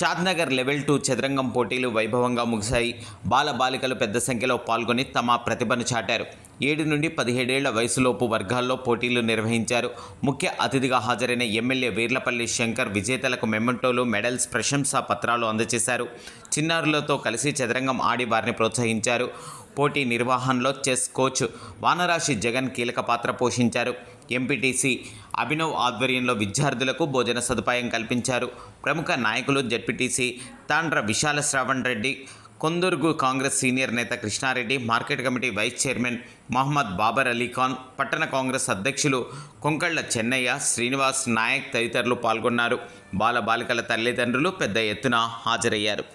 Shadnagar level 2 చదరంగం పోటీలు వైభవంగా ముగిశాయి. బాలబాలికలు పెద్ద సంఖ్యలో పాల్గొని తమ ప్రతిభను చాటారు. 7 నుండి 17 ఏళ్ల వయసులోపు వర్గాల్లో పోటీలు నిర్వహించారు. ముఖ్య అతిథిగా హాజరైన ఎమ్మెల్యే వీర్లపల్లి శంకర్ విజేతలకు మెమెంటోలు, మెడల్స్, ప్రశంసా పత్రాలు అందజేశారు. చిన్నారులతో కలిసి చదరంగం ఆడి వారిని ప్రోత్సహించారు. పోటీ నిర్వహణలో చెస్ కోచ్ వానరాశి జగన్ కీలక పాత్ర పోషించారు. ఎంపీటీసీ అభినవ్ ఆధ్వర్యంలో విద్యార్థులకు భోజన సదుపాయం కల్పించారు. ప్రముఖ నాయకులు జెడ్పీటీసీ తాండ్ర విశాల శ్రావణ్ రెడ్డి, కొందుర్గు కాంగ్రెస్ సీనియర్ నేత Krishnareddy, market committee vice chairman Mohammed Babar Alikhan, పట్టణ కాంగ్రెస్ అధ్యక్షులు కొంకళ్ల చెన్నయ్య, శ్రీనివాస్ నాయక్ తదితరులు పాల్గొన్నారు. బాలబాలికల తల్లిదండ్రులు పెద్ద ఎత్తున హాజరయ్యారు.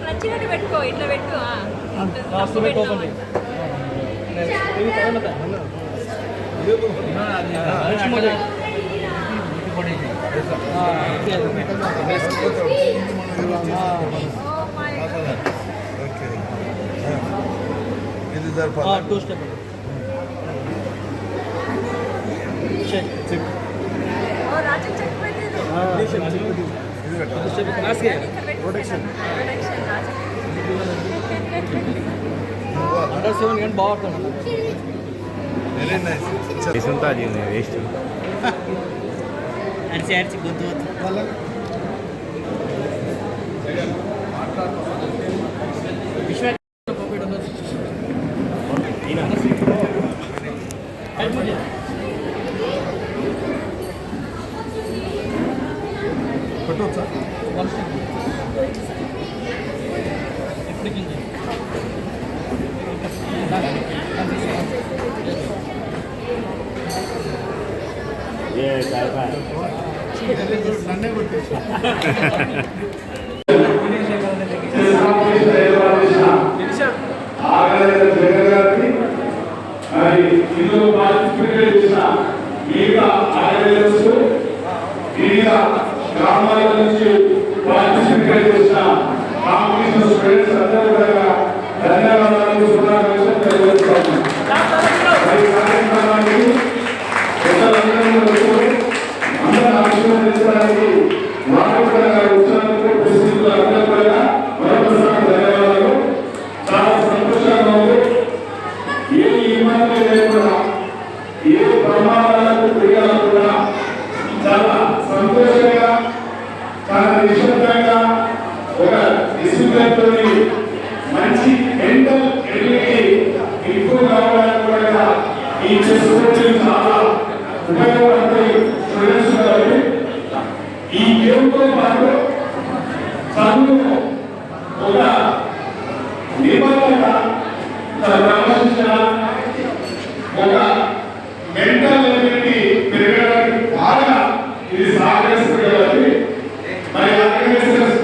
నచ్చినట్టు పెట్టుకో, ఇట్లా పెట్టు. గ్రామాల నుంచి పార్టిసిపేట్ చేసిన కాంపిటీషన్ స్టూడెంట్స్ అందరూ కూడా ధన్యవాదాలు, శుభాకాంక్షలు తెలియజేస్తాను. ఈ కార్యక్రమానికి అందరూ ఆశీర్వదించడానికి వారు కూడా వచ్చినందుకు పరిస్థితులు అందరూ కూడా మరొకసారి ధన్యవాదాలు. చాలా సంతోషంగా ఉంది. ఏ ఇబ్బంది లేకుండా, ఏ ప్రమాదాలకు తిరగకుండా చాలా సంతోషంగా, చాలా నిశ్శబ్దంగా, ఒక డిసిప్లిన్తో మంచి మెంటల్ ఎబిలిటీ ఇంప్రూవ్ కావడానికి కూడా ఈ చెస్ కోచింగ్ చాలా ఉపయోగపడతాయి స్టూడెంట్స్ కాబట్టి. ఈ గేమ్తో పాటు చదువు ఒక నిబంధన, క్రమశిక్షణ, ఒక మెంటల్ ఎబిలిటీ పెరగడానికి బాగా ఇది సహకరిస్తుంది కాబట్టి మరి ఆర్గనైజర్స్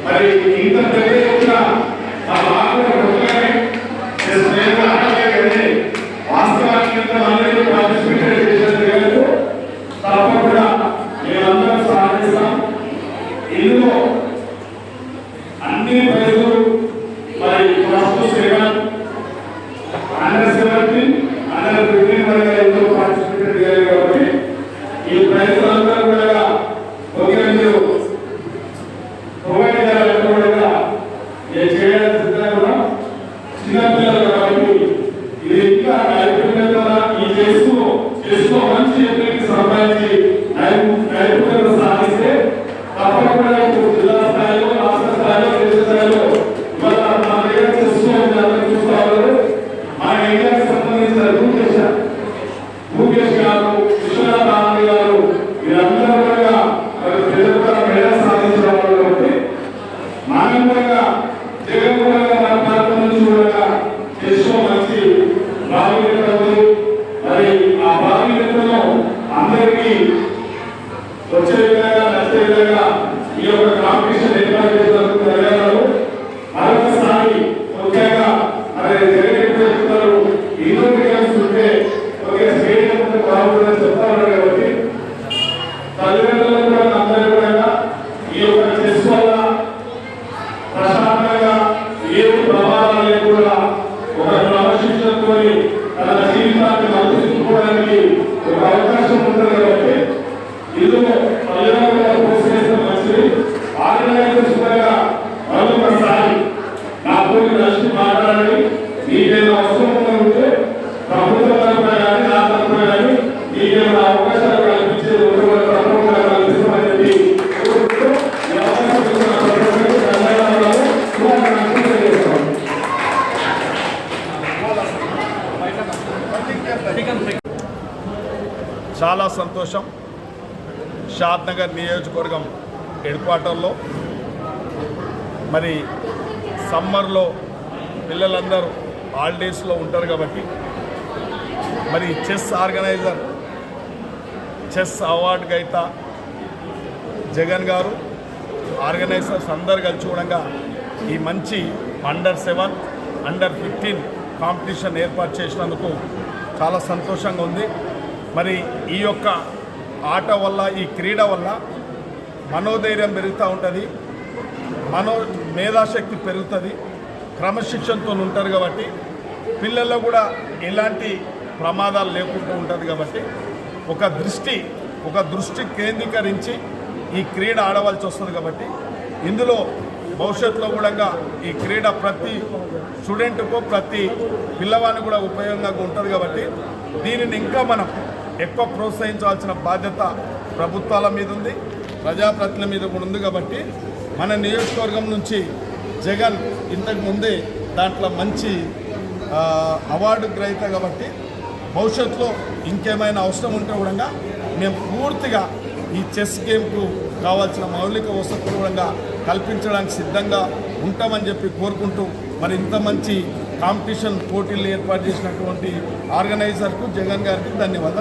మరి ఇంత పెద్ద ఎత్తున వాస్తవానికి అందరూ పార్టిసిపేట్ చేసేందుకు తప్పకుండా మేమందరం సహకరిస్తాం. ఇందులో అన్ని ప్రైజులు మరి ఫస్ట్ సెకండ్ అండర్ 17 అండర్ 15 వరకు ఎంతో పార్టిసిపేట్ చేయాలి కాబట్టి ఈ ప్రైజులు అందరూ కూడా ఒకే మీరు ప్రొవైడ్ చేయాలంటే కూడా చేయాల్సి కూడా చిన్నపిల్లలు కాబట్టి ఇది ఇంకా నైపుణ్యత ఈ చేసుకో మంచి ఎన్నికకి సంబంధించి నైపుణ్యత సాధిస్తే తప్పకుండా జిల్లా స్థాయిలో, రాష్ట్ర స్థాయిలో, దేశ స్థాయిలో ఇవాళ మా దగ్గర చేసుకోవాలి చూసుకోవాలి. మన ఇండియాకి సంబంధించిన రూపేష్ గారు, విశ్వనాథ్ గారు వచ్చే విధంగా నచ్చే విధంగా ఈ యొక్క కాంపిటీషన్ ఏర్పాటు చేసినందుకు ధన్యవాదాలు. మరొకసారి ముఖ్యంగా చెప్తున్నారు ఇండియన్స్ ఉంటే స్టేడియం బాగుంటుందని చెప్తా ఉన్నారు కాబట్టి తల్లిదండ్రులు కూడా అందరూ కూడా ఈ యొక్క చెస్ వల్ల ప్రశాంతంగా ఏ ప్రమాదాలు లేకుండా ఒక క్రమశిక్షణతో తన జీవితాన్ని మలుచుకోవడానికి ఒక అవకాశం ఉంటుంది కాబట్టి ఇందులో తల్లిదండ్రులు ప్రోత్సహిస్తే మంచిది. ఆర్గనైజర్స్ కూడా మరొకసారి నా పోటీ నచ్చి మాట్లాడాలి. మీకేమైనా అవసరం ఉంటే ప్రభుత్వ తరఫున కానీ నా తరఫున కానీ మీకేమైనా అవకాశాలు కల్పించే తప్పకుండా కల్పిస్తామని చెప్పి చాలా సంతోషం. షాద్నగర్ నియోజకవర్గం హెడ్ క్వార్టర్లో మరి సమ్మర్లో పిల్లలందరూ హాలిడేస్లో ఉంటారు కాబట్టి మరి చెస్ ఆర్గనైజర్ చెస్ అవార్డు గైతా జగన్ గారు ఆర్గనైజర్స్ అందరు కలిసి చూడంగా ఈ మంచి అండర్-7 అండర్-15 కాంపిటీషన్ ఏర్పాటు చేసినందుకు చాలా సంతోషంగా ఉంది. మరి ఈ యొక్క ఆట వల్ల ఈ క్రీడ వల్ల మనోధైర్యం పెరుగుతూ ఉంటుంది, మేధాశక్తి పెరుగుతుంది, క్రమశిక్షణతో ఉంటారు కాబట్టి పిల్లల్లో కూడా ఎలాంటి ప్రమాదాలు లేకుండా ఉంటుంది కాబట్టి ఒక దృష్టి కేంద్రీకరించి ఈ క్రీడ ఆడవలసి వస్తుంది కాబట్టి ఇందులో భవిష్యత్తులో కూడా ఈ క్రీడ ప్రతి స్టూడెంట్కు ప్రతి పిల్లవాడిని కూడా ఉపయోగంగా ఉంటుంది కాబట్టి దీనిని ఇంకా మనం ఎక్కువ ప్రోత్సహించాల్సిన బాధ్యత ప్రభుత్వాల మీద ఉంది, ప్రజాప్రతినిధుల మీద కూడా ఉంది. కాబట్టి మన నియోజకవర్గం నుంచి జగన్ ఇంతకు ముందే దాంట్లో మంచి అవార్డు గ్రహీత కాబట్టి భవిష్యత్తులో ఇంకేమైనా అవసరం ఉంటే కూడా మేము పూర్తిగా ఈ చెస్ గేమ్కు కావాల్సిన మౌలిక వసతులు కూడా కల్పించడానికి సిద్ధంగా ఉంటామని చెప్పి కోరుకుంటూ మరి ఇంత మంచి కాంపిటీషన్ పోటీలు ఏర్పాటు చేసినటువంటి ఆర్గనైజర్కు జగన్ గారికి ధన్యవాదాలు.